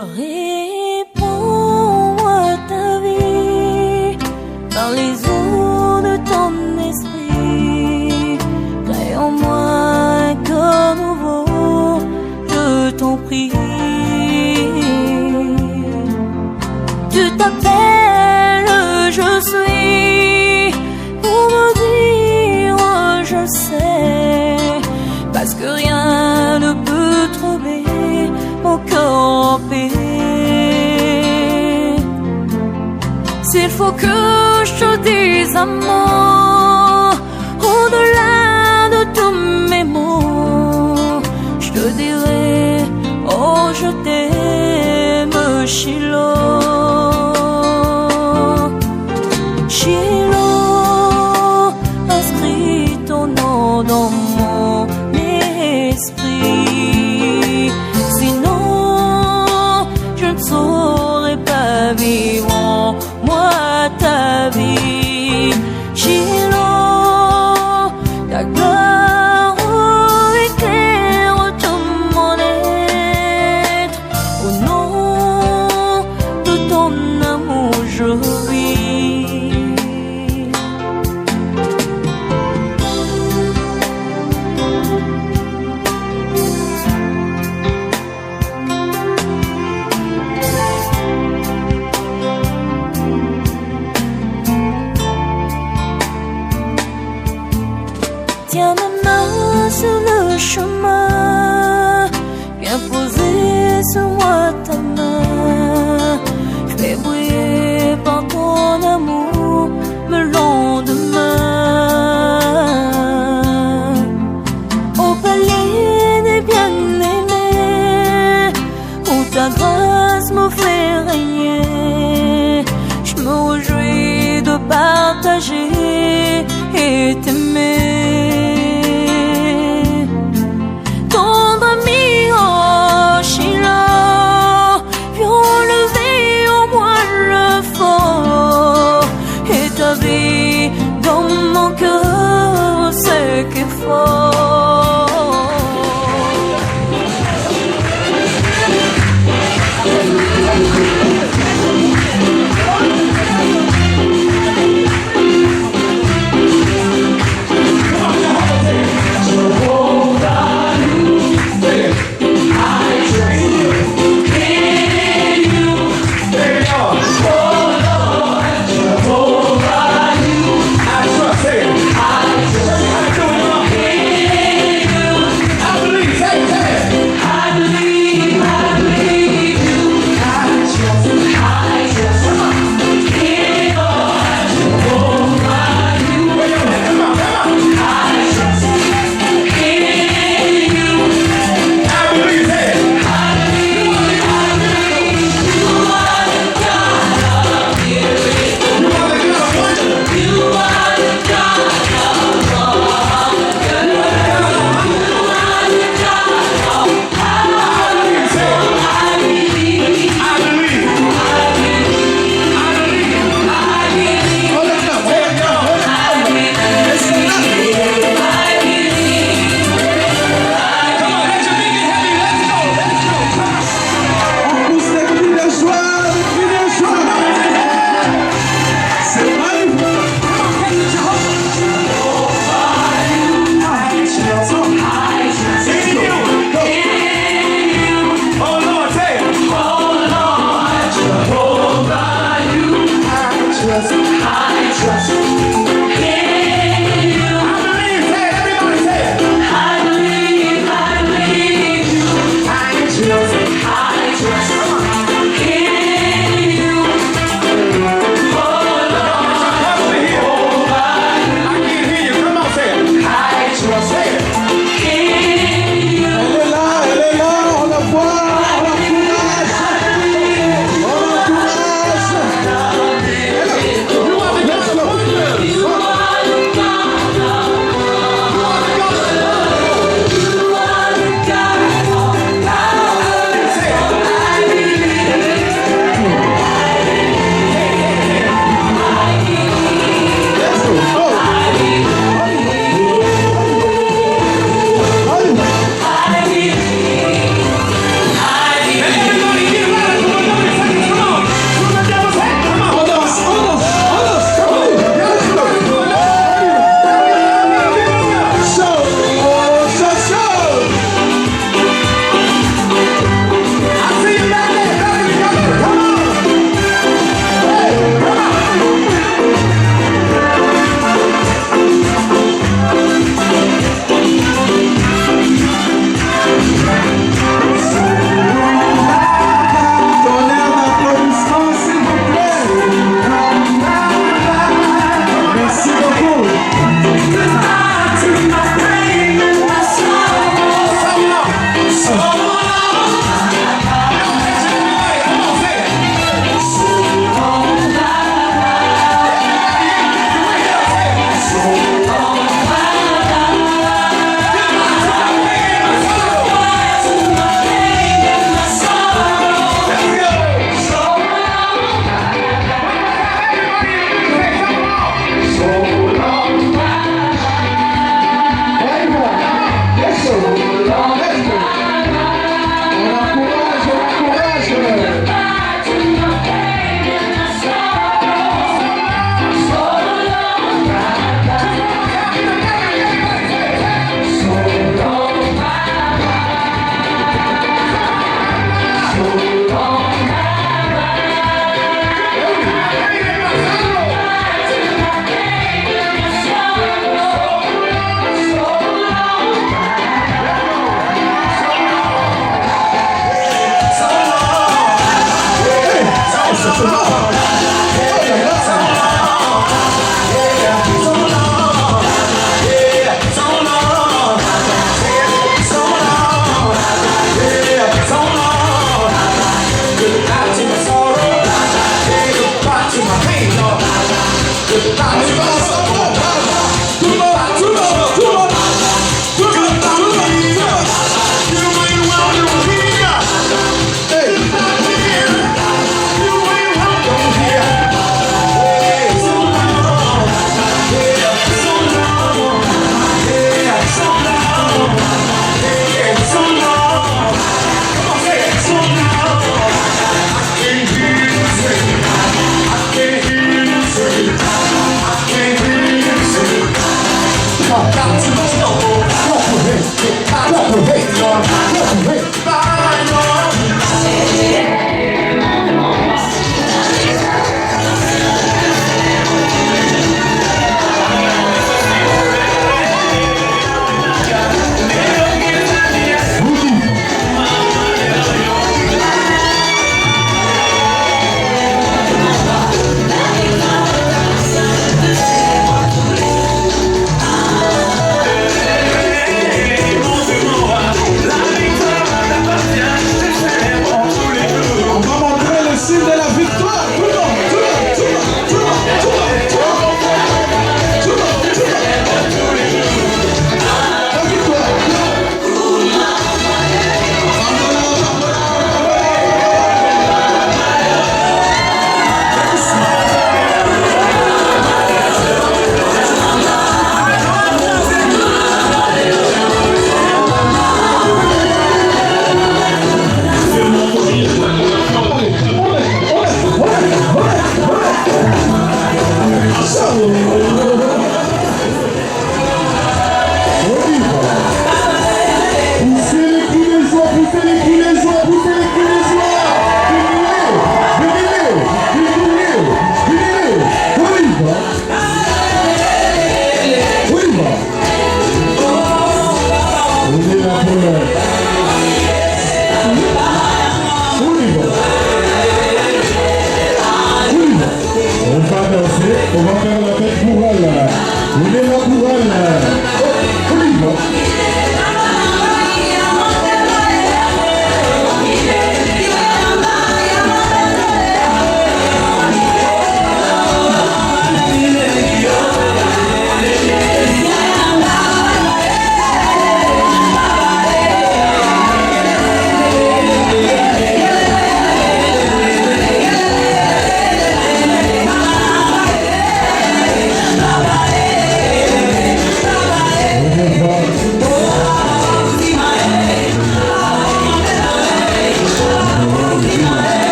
Réponds-moi ta vie par les eaux de ton esprit. Crée en moi un corps nouveau, je t'en prie. Tu t'appelles je suis pour me dire je sais, parce que rien ne peut troubler mon corps en paix. S'il faut que je te dise un mot au-delà de tous mes mots, je te dirai oh je t'aime Shiloh. Shiloh, inscris ton nom dans mon esprit, sinon je ne saurais pas vivre en moi ta vie. Shiloh, ta gloire éclaire tout mon être, au nom de ton amour je vis. Tiens ma main sur le chemin, viens poser sur moi ta main. Je vais briller par ton amour le lendemain. Au palais des bien-aimés, où ta grâce me fait régner, je me réjouis de partager et t'aimer. Dans mon cœur, c'est qu'il faut.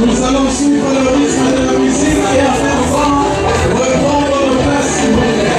Nous allons suivre le rythme de la musique et après reprendre nos places, s'il vous plaît.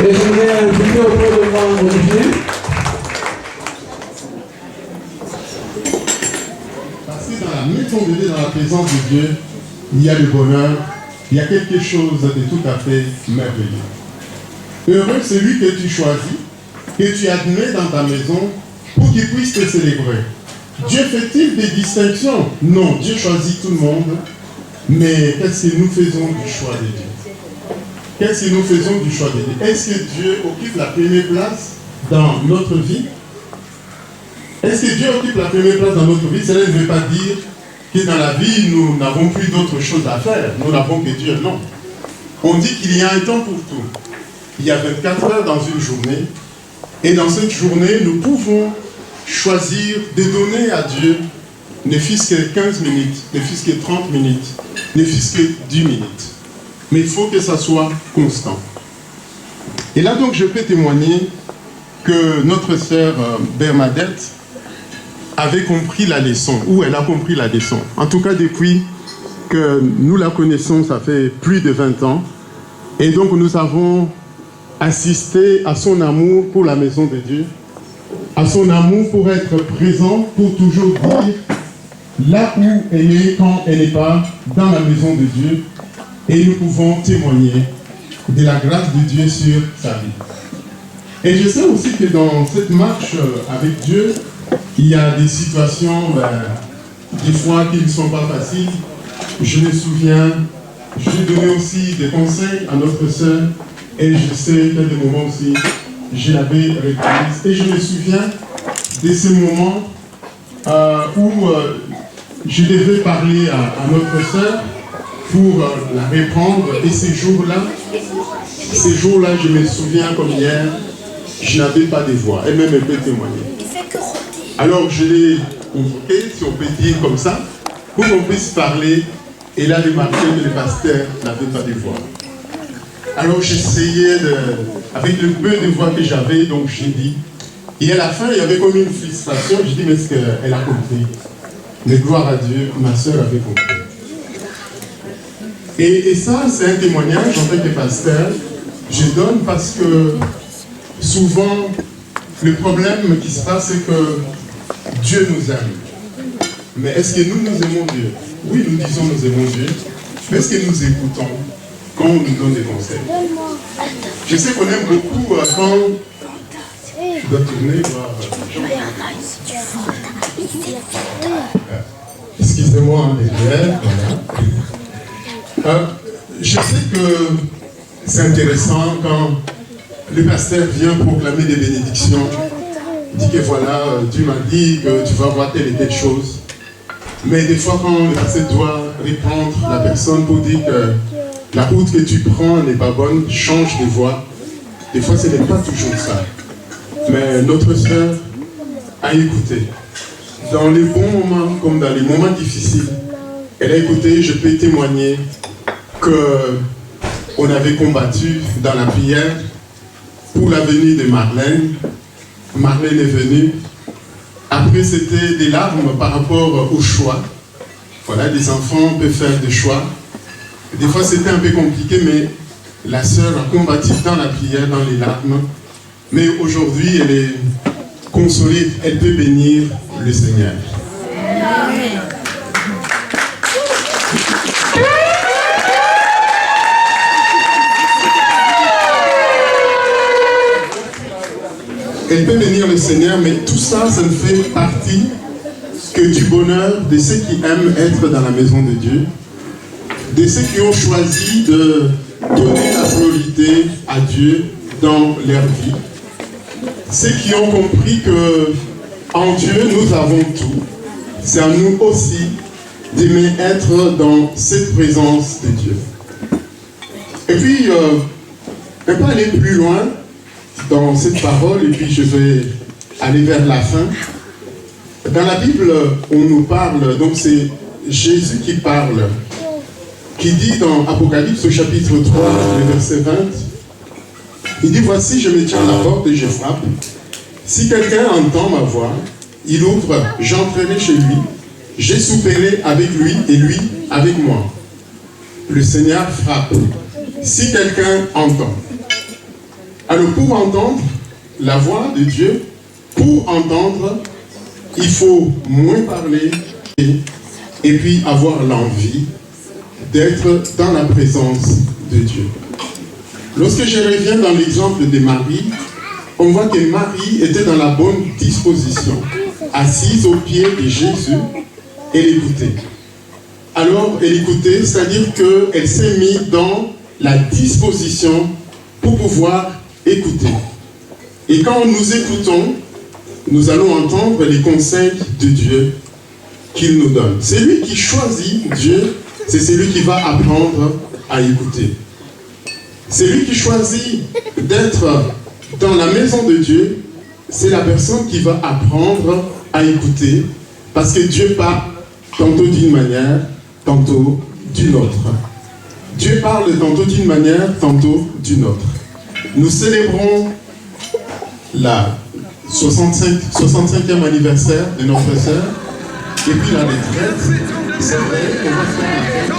Et je voudrais inviter autour de moi Olivier. Parce que dans la maison de Dieu, dans la présence de Dieu, il y a le bonheur, il y a quelque chose de tout à fait merveilleux. Heureux celui que tu choisis, que tu admets dans ta maison pour qu'il puisse te célébrer. Dieu fait-il des distinctions? Non, Dieu choisit tout le monde. Mais qu'est-ce que nous faisons du choix de Dieu? Qu'est-ce que nous faisons du choix de Dieu? Est-ce que Dieu occupe la première place dans notre vie? Est-ce que Dieu occupe la première place dans notre vie? Cela ne veut pas dire que dans la vie, nous n'avons plus d'autres choses à faire. Nous n'avons que Dieu, non. On dit qu'il y a un temps pour tout. Il y a 24 heures dans une journée. Et dans cette journée, nous pouvons choisir de donner à Dieu ne fût-ce que 15 minutes, ne fût-ce que 30 minutes, ne fût-ce que 10 minutes. Mais il faut que ça soit constant. Et là donc je peux témoigner que notre sœur Bernadette avait compris la leçon, ou elle a compris la leçon. En tout cas depuis que nous la connaissons, ça fait plus de 20 ans. Et donc nous avons assisté à son amour pour la maison de Dieu, à son amour pour être présent, pour toujours dire là où elle est quand elle n'est pas dans la maison de Dieu. Et nous pouvons témoigner de la grâce de Dieu sur sa vie. Et je sais aussi que dans cette marche avec Dieu, il y a des situations, des fois qui ne sont pas faciles. Je me souviens, j'ai donné aussi des conseils à notre sœur, et je sais qu'à des moments aussi, je l'avais reprise. Et je me souviens de ces moments où je devais parler à notre sœur pour la reprendre. Et ces jours-là, je me souviens comme hier, je n'avais pas de voix. Elle-même, elle peut témoigner. Alors je l'ai convoquée, si on peut dire comme ça, pour qu'on puisse parler. Et là, j'ai remarqué que le pasteur n'avait pas de voix. Alors j'essayais, avec le peu de voix que j'avais, donc j'ai dit. Et à la fin, il y avait comme une frustration. Je dis, mais est-ce qu'elle a compris? Mais gloire à Dieu, ma soeur avait compris. Et ça, c'est un témoignage en tant que pasteur. Je donne parce que souvent, le problème qui se passe, c'est que Dieu nous aime. Mais est-ce que nous aimons Dieu? Oui, nous disons nous aimons Dieu. Mais est-ce que nous écoutons quand on nous donne des conseils? Je sais qu'on aime beaucoup quand... Je dois tourner, voir... Excusez-moi, les élèves, voilà. Je sais que c'est intéressant quand le pasteur vient proclamer des bénédictions. Il dit que voilà, Dieu m'a dit que tu vas voir telle et telle chose. Mais des fois, quand le pasteur doit reprendre la personne pour dire que la route que tu prends n'est pas bonne, change de voie. Des fois, ce n'est pas toujours ça. Mais notre sœur a écouté. Dans les bons moments comme dans les moments difficiles, elle a écouté. Je peux témoigner qu'on avait combattu dans la prière pour la venue de Marlène. Marlène est venue. Après, c'était des larmes par rapport au choix. Voilà, des enfants peuvent faire des choix. Des fois, c'était un peu compliqué, mais la sœur a combattu dans la prière, dans les larmes. Mais aujourd'hui, consoler, elle peut bénir le Seigneur. Elle peut bénir le Seigneur, mais tout ça, ça ne fait partie que du bonheur de ceux qui aiment être dans la maison de Dieu, de ceux qui ont choisi de donner la priorité à Dieu dans leur vie, ceux qui ont compris que en Dieu nous avons tout. C'est à nous aussi d'aimer être dans cette présence de Dieu. Et puis, on peut aller plus loin dans cette parole, et puis je vais aller vers la fin. Dans la Bible, on nous parle, donc c'est Jésus qui parle, qui dit dans Apocalypse au chapitre 3, le verset 20, il dit, voici, je me tiens à la porte et je frappe. Si quelqu'un entend ma voix, il ouvre, j'entrerai chez lui, je souperai avec lui et lui avec moi. Le Seigneur frappe. Si quelqu'un entend. Alors pour entendre la voix de Dieu, pour entendre, il faut moins parler et puis avoir l'envie d'être dans la présence de Dieu. Lorsque je reviens dans l'exemple de Marie, on voit que Marie était dans la bonne disposition, assise aux pieds de Jésus, et l'écoutait. Alors, elle écoutait, c'est-à-dire qu'elle s'est mise dans la disposition pour pouvoir écouter. Et quand nous écoutons, nous allons entendre les conseils de Dieu qu'il nous donne. C'est lui qui choisit Dieu, c'est celui qui va apprendre à écouter. C'est lui qui choisit d'être dans la maison de Dieu, c'est la personne qui va apprendre à écouter, parce que Dieu parle tantôt d'une manière, tantôt d'une autre. Dieu parle tantôt d'une manière, tantôt d'une autre. Nous célébrons la 65e anniversaire de notre sœur, et puis la retraite. C'est vrai, on va faire la fête.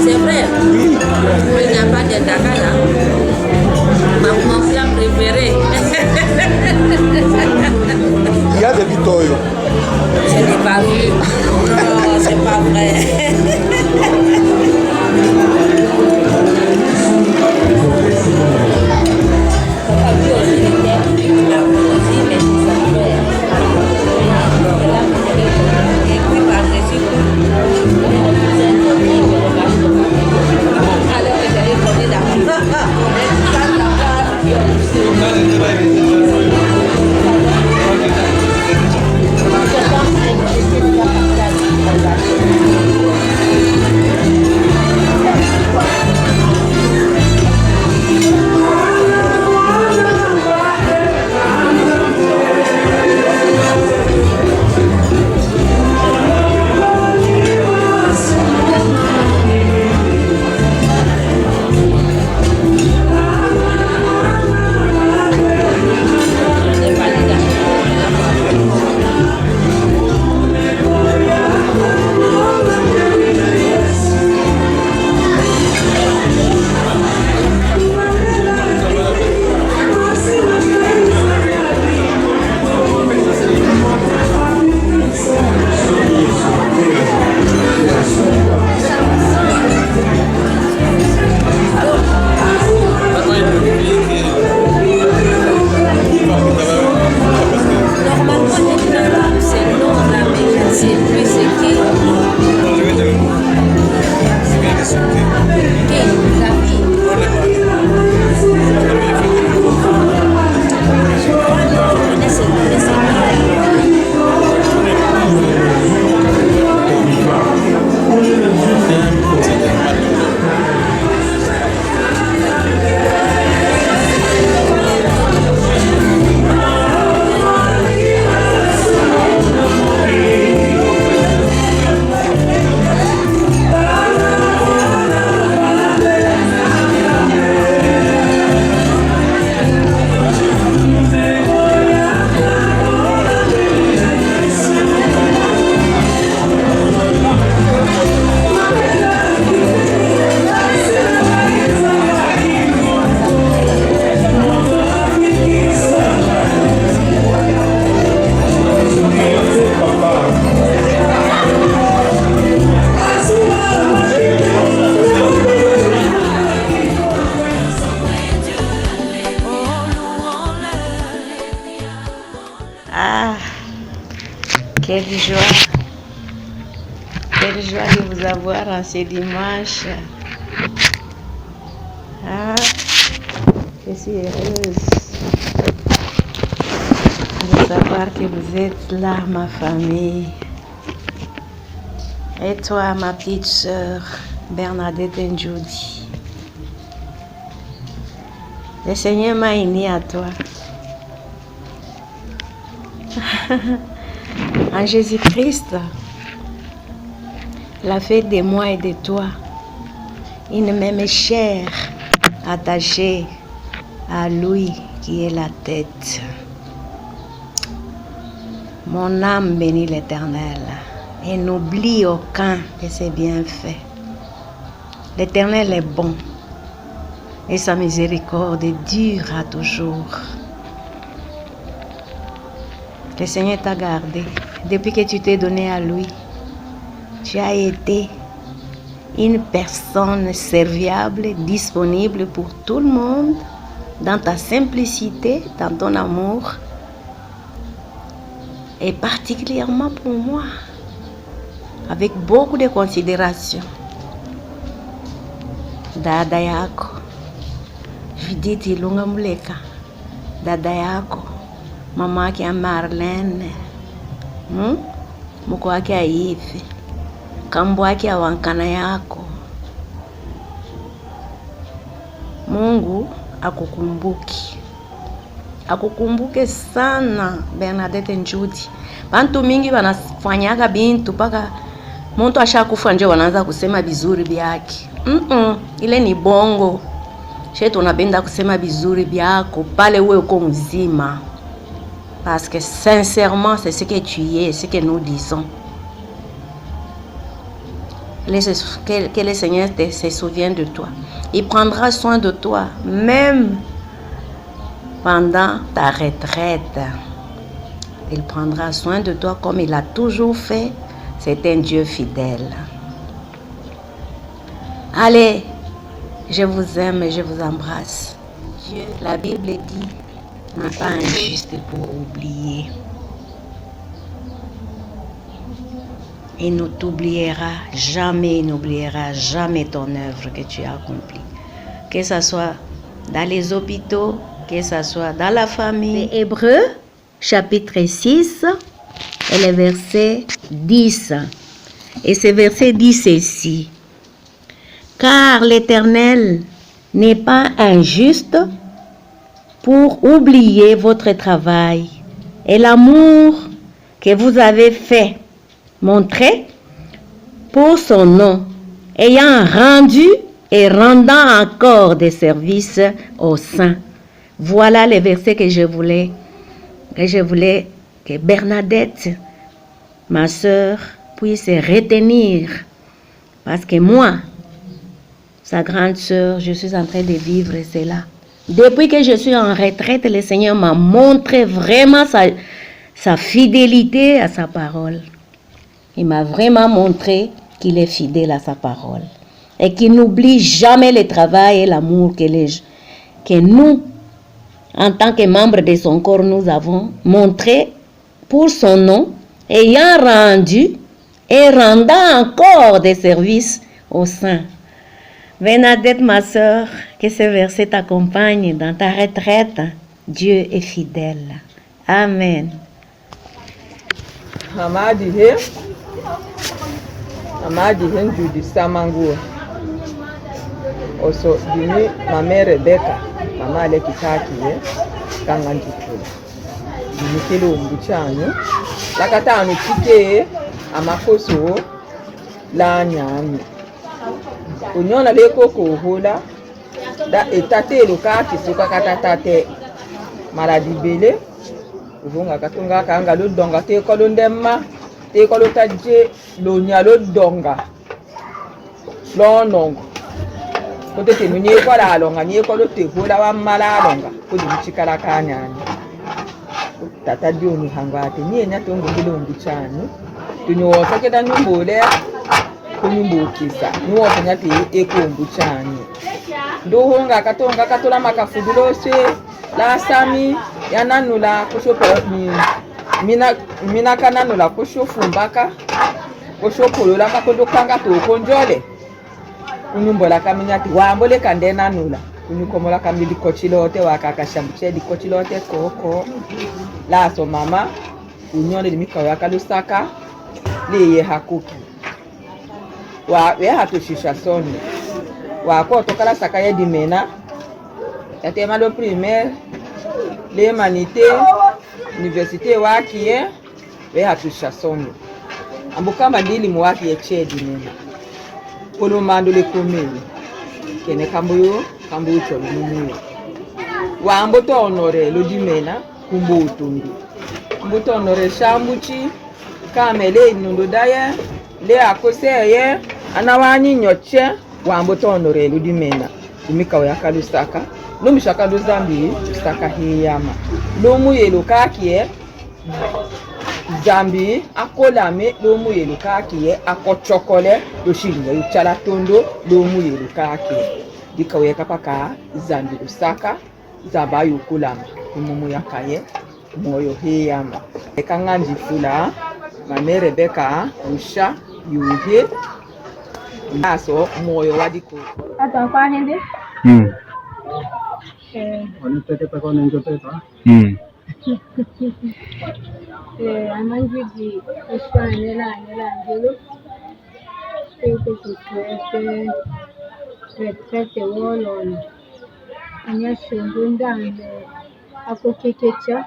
C'est vrai. Oui. Il n'y a pas de Dakar là. Mon plat préféré. Il y a des Vitoyo. Je n'ai pas vu. Non, c'est pas vrai. Quelle joie de vous avoir en ce dimanche. Ah, je suis heureuse de savoir que vous êtes là, ma famille. Et toi, ma petite sœur, Bernadette Njudi. Le Seigneur m'a unie à toi. En Jésus-Christ, la fête de moi et de toi, une même chair attachée à lui qui est la tête. Mon âme bénit l'Éternel et n'oublie aucun de ses bienfaits. L'Éternel est bon et sa miséricorde dure à toujours. Le Seigneur t'a gardé. Depuis que tu t'es donné à lui, tu as été une personne serviable, disponible pour tout le monde, dans ta simplicité, dans ton amour, et particulièrement pour moi, avec beaucoup de considération. Dada yako, Judith Ilunga Muleka, dada yako, mama yake ya Marlene, mko wake Aife, kambo wake ya wankana yako. Mungu akukumbuke sana Bernadette Njudi. Bantu mingi wanafanyaga bintu paka mtu ashakufa nje wanaanza kusema bizuri byake. Ile ni bongo. Shetu unapenda kusema bizuri byako pale wewe uko mzima. Parce que sincèrement, c'est ce que tu es, ce que nous disons. que le Seigneur se souvienne de toi. Il prendra soin de toi, même pendant ta retraite. Il prendra soin de toi comme il a toujours fait. C'est un Dieu fidèle. Allez, je vous aime et je vous embrasse. Dieu, la Bible dit, n'est pas injuste pour oublier. Il ne t'oubliera jamais, il n'oubliera jamais ton œuvre que tu as accomplie. Que ce soit dans les hôpitaux, que ce soit dans la famille. Hébreux, chapitre 6, et le verset 10. Et ce verset dit ceci. Car l'Éternel n'est pas injuste pour oublier votre travail et l'amour que vous avez fait montrer pour son nom, ayant rendu et rendant encore des services aux saints. Voilà les versets que je voulais que Bernadette, ma sœur, puisse retenir. Parce que moi, sa grande sœur, je suis en train de vivre cela. Depuis que je suis en retraite, le Seigneur m'a montré vraiment sa fidélité à sa parole. Il m'a vraiment montré qu'il est fidèle à sa parole. Et qu'il n'oublie jamais le travail et l'amour que nous, en tant que membres de son corps, nous avons montré pour son nom, ayant rendu et rendant encore des services aux saints. Bernadette, ma sœur, que ce verset t'accompagne dans ta retraite. Dieu est fidèle. Amen. Amadi Henjudi Samango. Also, dini mama Rebecca, mama Alekitaki, Kanganjikula. Dini kilo mbuchani. Lakatanu chike amakoso la nyami. Unyona leko kuhula da etate lukaki suka katatate maradi bele uvunga katunga kanga ludonga te kolundemma te kolotaje lonya ludonga lonongo kote te munye kola alonga nye kolote hula wa mala alonga kudi mchikala kanyani tata dioni hangate nye nyatongo bilongi chani tunyosa keda nyumbole kunyumbukisa nuwo kunyati ekumbu chani nduhunga katonga katola makafudulose la sami yananula kushopo mina kananula kushofumbaka kushopolola kakodokanga to konjole kunyumbola kaminyati wambole kandenanula kunyukomola kamili kochilote wakakashambuche di kochilote koko laso mama unyone limika wakalusaka liye hakuki we hatushisha soni wako tokala sakaya dimena yatema lo primaire le manité université wakiye we hatushisha soni ambukamba ndili muwaki yechedi nena kolomando le komeli kene kambuyo cholumu wambo to honore lo dimena kumbo utundu mbuto honore shambuchi kamele inundo daye le akoseye anawani nyoche wambo to honore lo dimena umika yakalusaka lumishaka lo zambi saka hiyama lomu yelo kakiye zambi akolame lomu yelo kakiye akochokole lo shinga yuchala tondo lomu yelo kakiye dikaweka paka zambi usaka zaba yukulama umumu yakaye moyo hiyama ekanganji fula mame Rebecca usha yuhe aso moyo wadiko ata kwa hende wanataka paka ningopeta amanjiji ushanela ngelo retrete wololo anyashundundande akokekecha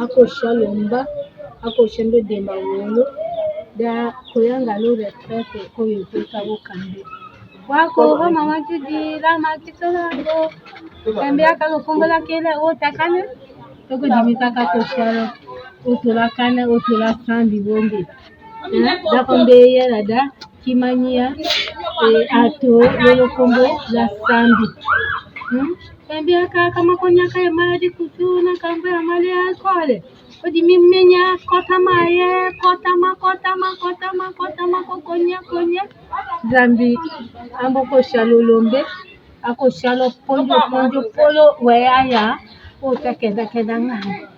akoshalomba akoshendo demba wolo da koyanga lo retrete koyeka wokande wako kama majiji la makitolando kambia kalo kongola kele otakane toko dimika katoshalo otolakana otolasandi bonde da kombe yala da kimanyia ato lolo kombo la sambi kambia kaka makonya kaya mali kusuna kambia mali akole odi mimenya kota maye kota konya zambi amboko shalolombe ako shalo ponjo polo weaya otakenda ngane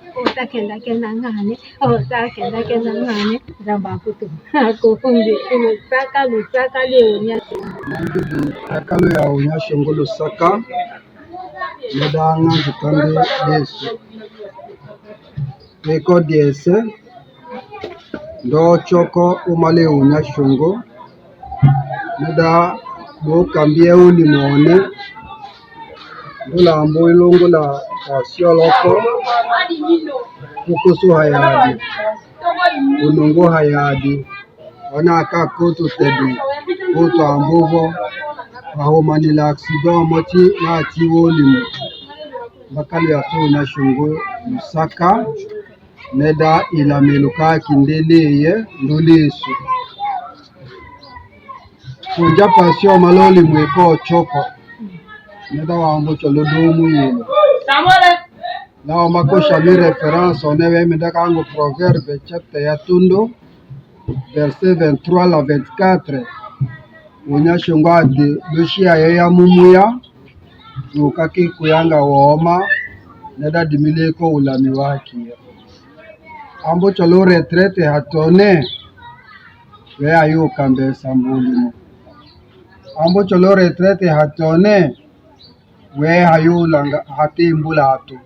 zamba kutu ako fungi lusaka leonya Akalo ya onyesho ngolo saka medanga zikambe Yesu eko diese ndo choko umale onyesho ngo meda bo kambie ulimone ndola ambo ilongo la asioloko kukoso hayadi unongo hayadi ona aka koto tebi koto ambovo aho manila accident moti na tiwo limu bakali ya so na shungo musaka neda ila meluka kindeleye ndolesu kunja pasio maloli mweko choko neda wa ambo cholo domu yelo na omako shali référence on est même dans proverbe chapter ya tundo verset 23 à 24 onyesho ngwadi lushia ya mumuya ukaki kuyanga woma neda dimileko ulami waki ambo cholo retraite hatone we ayo kambe sambulu ambo cholo retraite hatone we ayo langa hatimbula atu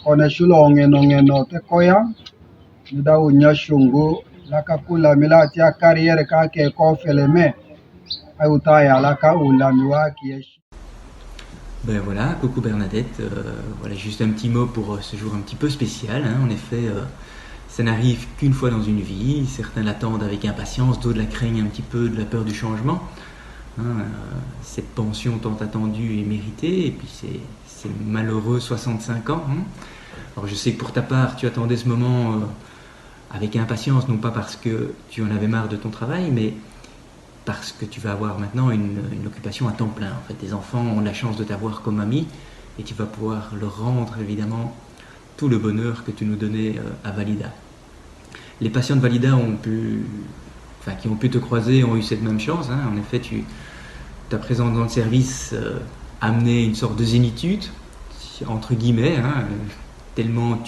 ona shulo ngeno te koya neda onyesho ngo lakakula milati ya carrière kake ko feleme. Ben voilà, coucou Bernadette, voilà juste un petit mot pour ce jour un petit peu spécial, hein. En effet, ça n'arrive qu'une fois dans une vie, certains l'attendent avec impatience, d'autres la craignent un petit peu de la peur du changement, hein. Cette pension tant attendue et méritée, et puis c'est malheureux 65 ans, hein. Alors je sais que pour ta part, tu attendais ce moment avec impatience, non pas parce que tu en avais marre de ton travail, mais parce que tu vas avoir maintenant une occupation à temps plein. En fait, tes enfants ont la chance de t'avoir comme ami et tu vas pouvoir leur rendre évidemment tout le bonheur que tu nous donnais à Valida. Les patients de Valida qui ont pu te croiser ont eu cette même chance, hein. En effet, ta présence dans le service amenait une sorte de zénitude, entre guillemets, hein, tellement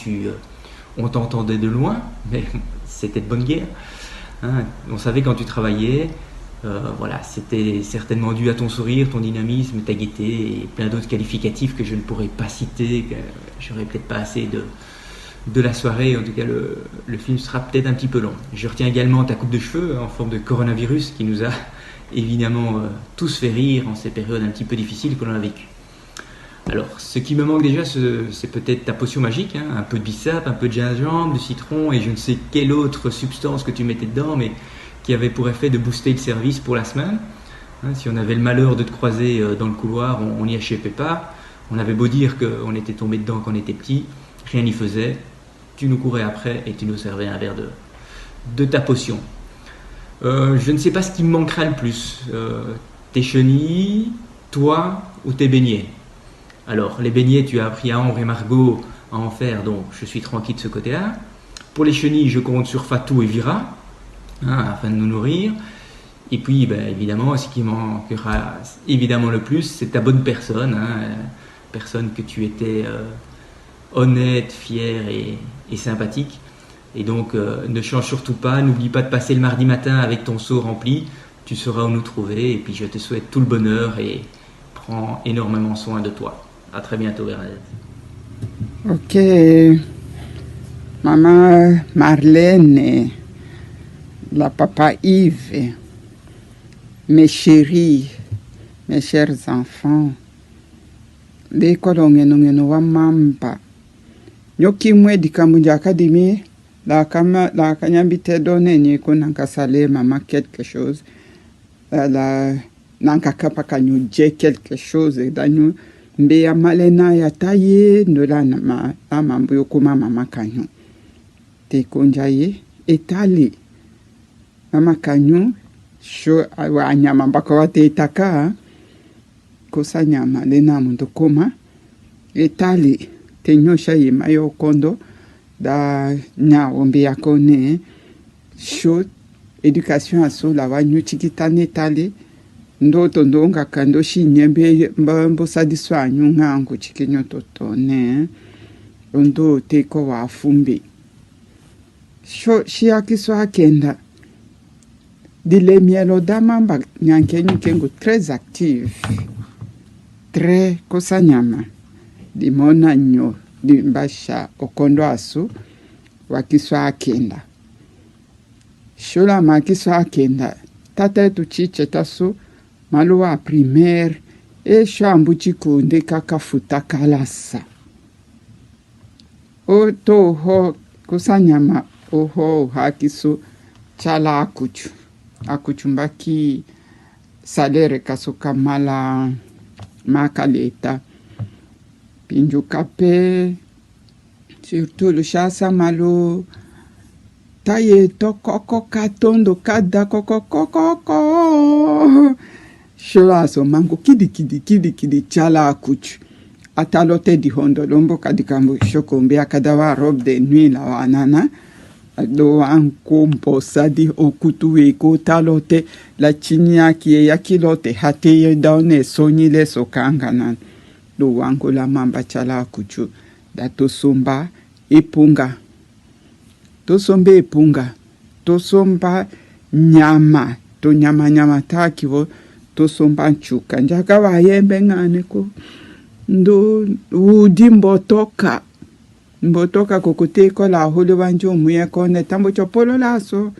on t'entendait de loin, mais c'était de bonne guerre, hein. On savait quand tu travaillais. Voilà, c'était certainement dû à ton sourire, ton dynamisme, ta gaieté et plein d'autres qualificatifs que je ne pourrais pas citer, que j'aurais peut-être pas assez de la soirée. En tout cas, le film sera peut-être un petit peu long. Je retiens également ta coupe de cheveux en forme de coronavirus qui nous a évidemment tous fait rire en ces périodes un petit peu difficiles que l'on a vécues. Alors, ce qui me manque déjà, c'est peut-être ta potion magique, hein, un peu de bissap, un peu de gingembre, de citron et je ne sais quelle autre substance que tu mettais dedans, mais qui avait pour effet de booster le service pour la semaine. Hein, si on avait le malheur de te croiser dans le couloir, on n'y échappait pas. On avait beau dire qu'on était tombé dedans quand on était petit, rien n'y faisait. Tu nous courais après et tu nous servais un verre de ta potion. Je ne sais pas ce qui me manquera le plus. Tes chenilles, toi ou tes beignets. Alors, les beignets, tu as appris à Ambre et Margot à en faire, donc je suis tranquille de ce côté-là. Pour les chenilles, je compte sur Fatou et Vira, hein, afin de nous nourrir. Et puis, évidemment, ce qui manquera évidemment le plus, c'est ta bonne personne, hein, personne que tu étais honnête, fière et sympathique. Et donc, ne change surtout pas, n'oublie pas de passer le mardi matin avec ton seau rempli, tu sauras où nous trouver. Et puis, je te souhaite tout le bonheur et prends énormément soin de toi. À très bientôt, Bernadette. Ok. Maman Marlène, la papa Yves, mes chéris, mes chers enfants, l'école ngeno mamba. Nyoki mwe dikamuja académie, la kanyambite donne ni konanka salé maman quelque chose. La nanka kapa kanyuje quelque chose danyu mbeya malena ya taye ndola na mambo yokoma mama kanyu. Te konjaye etali mama kanyu sho wa nyama mpaka wateitaka kosa nyama lena muntu koma etali tenyosha yima yokondo da nya ombe yakone sho education aso la wanyu chikitane tali ndoto ndonga kando shinyembe mbambo sadiswa nyungango chikinyo totone ndo teko wa fumbi sho shiakiswa kenda dile mielo damamba nyankenyu kengo très active très kosanyama dimona nyo dimbasha okondo asu wakiswa akenda shola makiswa akenda tata tuchiche tasu maluwa primaire e shambu chikunde kakafuta kalasa o toho kusanyama oho hakisu chala akuchumbaki salere kasuka mala makaleta pinjukape surtout le chasa malo taye tokoko katondo kada kokokoko sholaso mango kidi chala akuchu atalote di hondo lombo kadikambo shokombe akadawa robe de nuit la wanana do ankompo sadi okutu eko talote la chinya kie yakilote hate daune sonyile sokangana do wanko la mamba chala akuchu dato somba epunga tosombe epunga tosomba nyama to nyama takivo tosomba nchuka njaka wayembe ngane ko ndo udi mbotoka kokoteko la hole wanjo muya kone tambo chopolo laso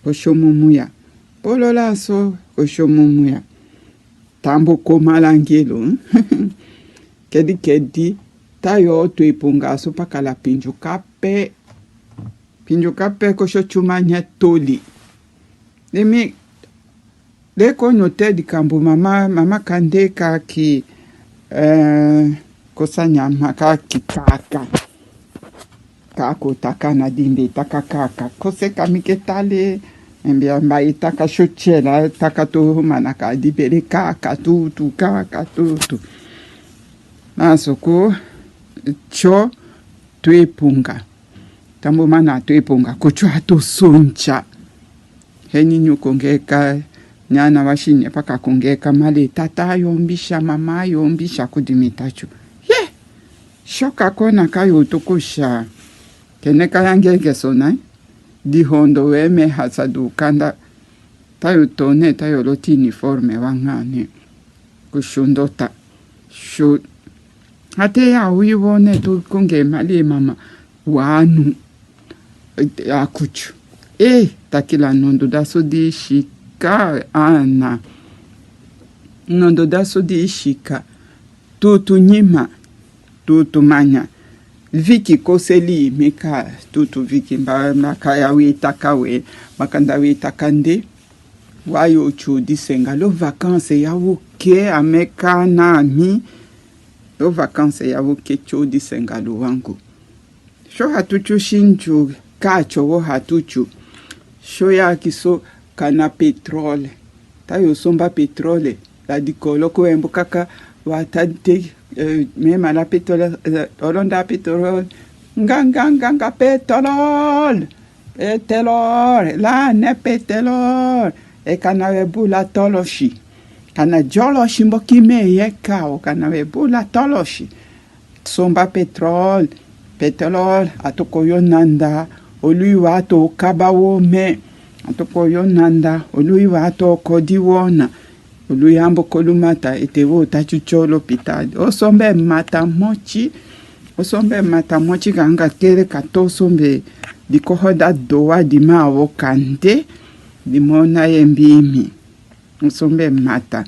koshomumuya polo laso koshomumuya tambo komalangelo kedi tayo to ipunga so pakala pinjukape koshochumanya toli demi deko note di kambu mama kandeka ki kosanyama ka kitaka kako taka na dinde taka kaka kose kamiketale mbia mbai taka shochela taka to manaka dibere kaka tu kaka tu nasoko cho tuepunga tambo mana tuepunga kocho hato soncha heni nyukongeka nyana washinye paka kongeka male tata yombisha mama yombisha kudimitachu shoka kona kayo tokusha keneka yangeke sona di hondo weme hasadu kanda tayo tone tayo loti uniforme wangane kushundota shu hate ya uiwone tu konge mali mama wanu akuchu takila nondo daso di shika ana nondo daso di shika tutu nyima tutu manya viki koseli meka tutu viki maka ya witakawe makanda witakande wayo chudi senga lo vacances ya wuke ameka na ami lo vacances ya wuke chudi senga lo wangu sho hatuchu shinju kacho wo hatuchu sho ya kiso kana petrole tayo somba petrole la dikolo ko embo kaka watante mema la petrole olonda petrole nganga petrole la ne petrole e kana webula toloshi kana joloshi mboki meyeka o kana webula toloshi somba petrole atoko yonanda oluiwa ato kabawo me atoko yonanda oluiwa ato kodiwona oluyambo kolumata etewo tachucholo pitali osombe mata mochi kanga kere katosombe dikohoda doa dimawo kante dimona yembimi osombe mata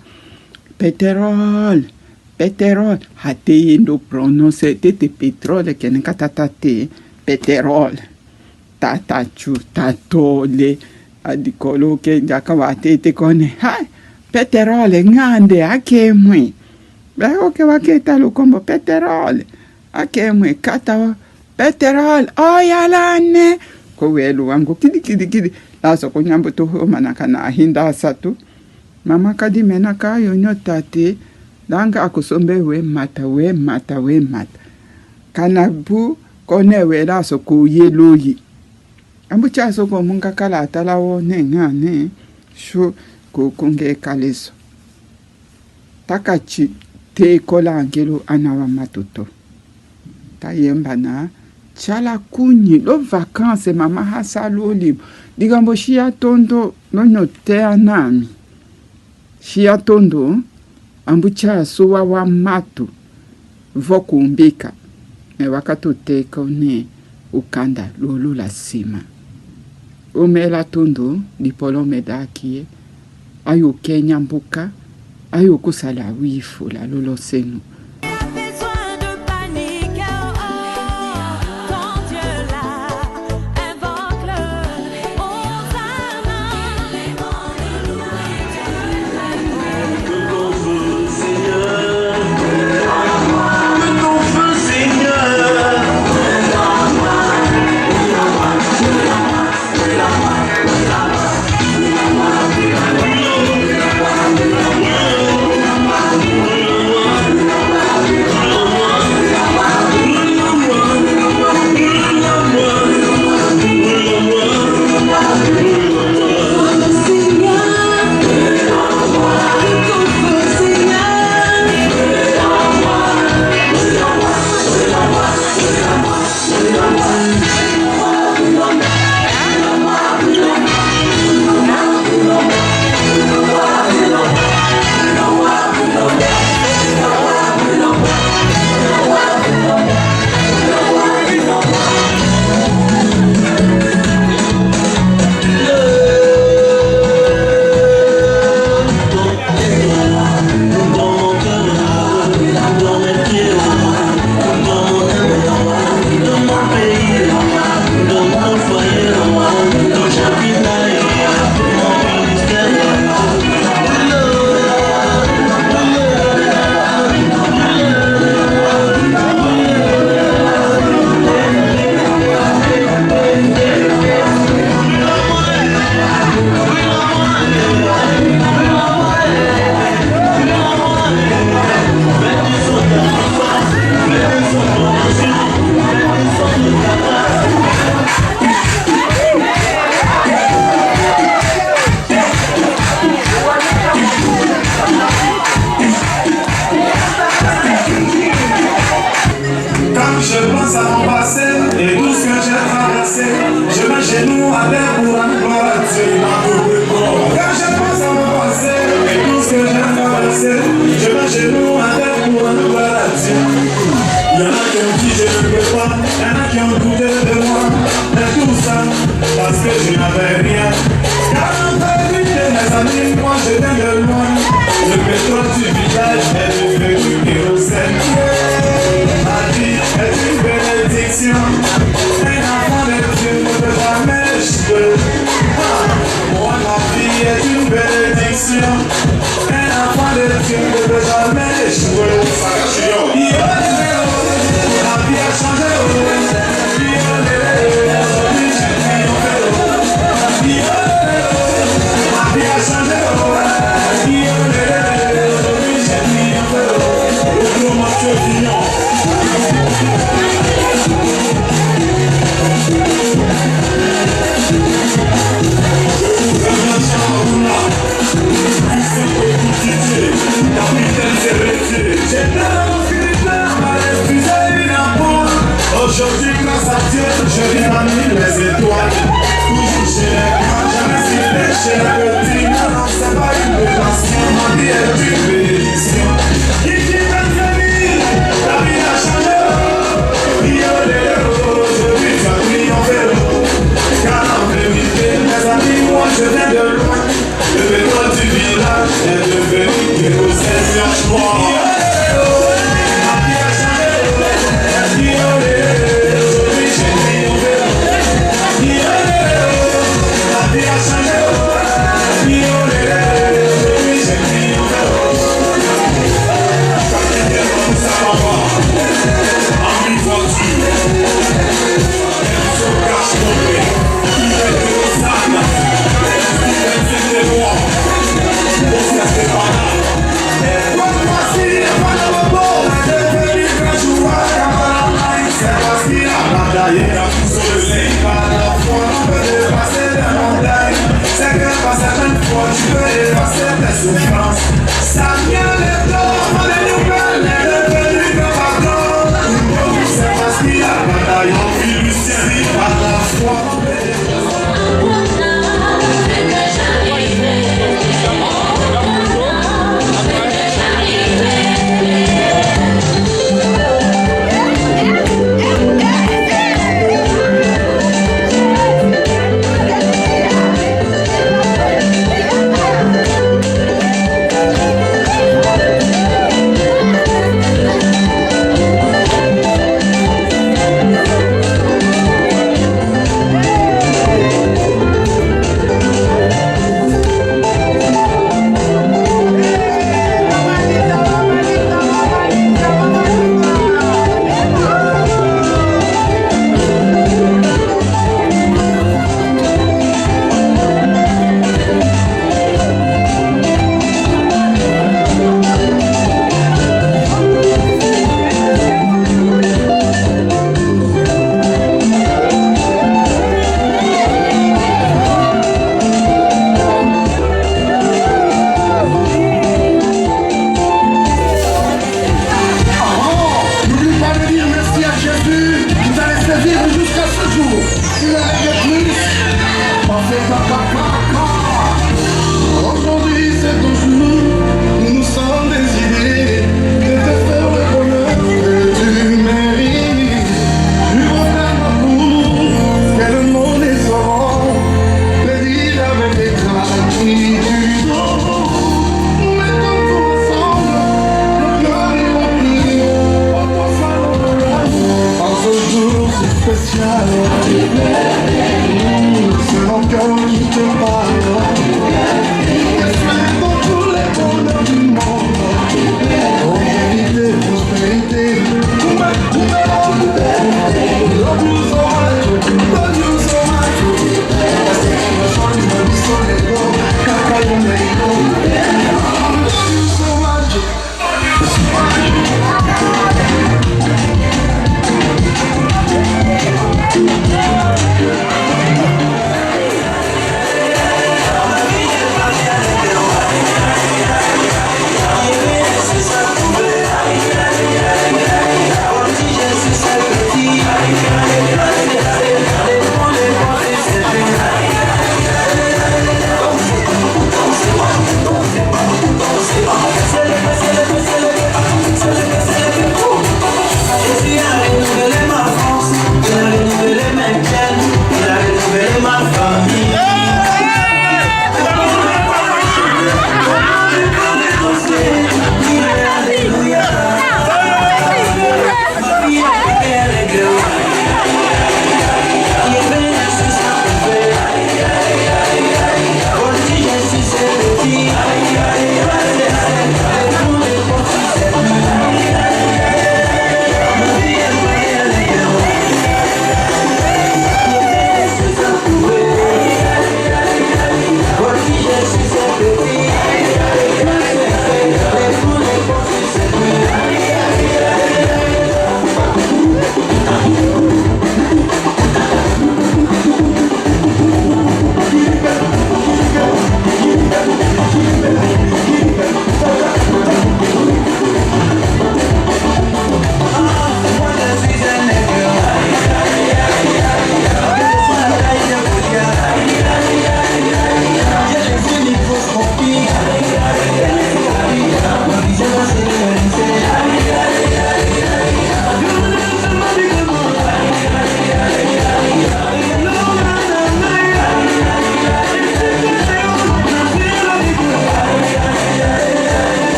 petrol hate yendo prononce tete petrole keneka tatate petrol tatachu tatole adikolo ke jaka watete kone petrole ngande akemwe bayoke waketa lukombo petrole akemwe kata petrole oyalane ko welu wangu kidi la so ko nyambo to ho manaka na hinda satu mama kadi mena ka yo nyotate danga akusombe we mata kana bu kone we la so ko yeloyi ambu cha so ko munga kala atalawo ne ngane sho ko kunge kaleso takachi te kola angelo anawa matuto tayemba na chala kunyi lo vacances mama hasalo libo digambo shia tondo no note anami shia tondo ambucha suwa wa matu vokumbika me wakato teko ne ukanda lolo la sima omela tondo dipolo medakie ayo Kenya mbuka ayo kusala wifu la lolo senu. Aujourd'hui, grâce à Dieu, je vis dans les étoiles. Toujours chez les grands, jamais cité chez les petits. Non, c'est pas une prétention, ma vie est une bénédiction. Qui m'a famille, la vie a changé. Aujourd'hui, tu as triomphé. Car en vérité, mes amis, moi je viens de loin. Le pétrole du village est devenu kérosène sur moi. Aujourd'hui, j'ai triomphé. Aujourd'hui c'est ton jour, nous sommes décidés de te faire le bonheur que tu mérites. Tu voudrais l'amour, que le monde est sans, le dire avec des gratitudes. Nous mettons tout ensemble, le cœur est rempli, on pense à l'honneur. En ce jour si spécial, c'est mon cœur qui te parle.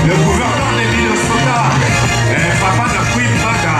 Le gouverneur de Minnesota, papa de Queen Bada.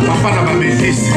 Papa n'a pas bêtise.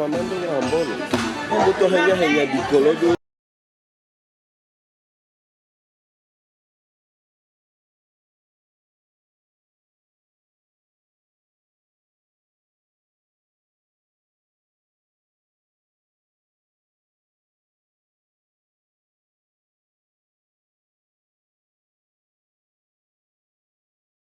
mamando ngambolo. Mbuto hanya dikolo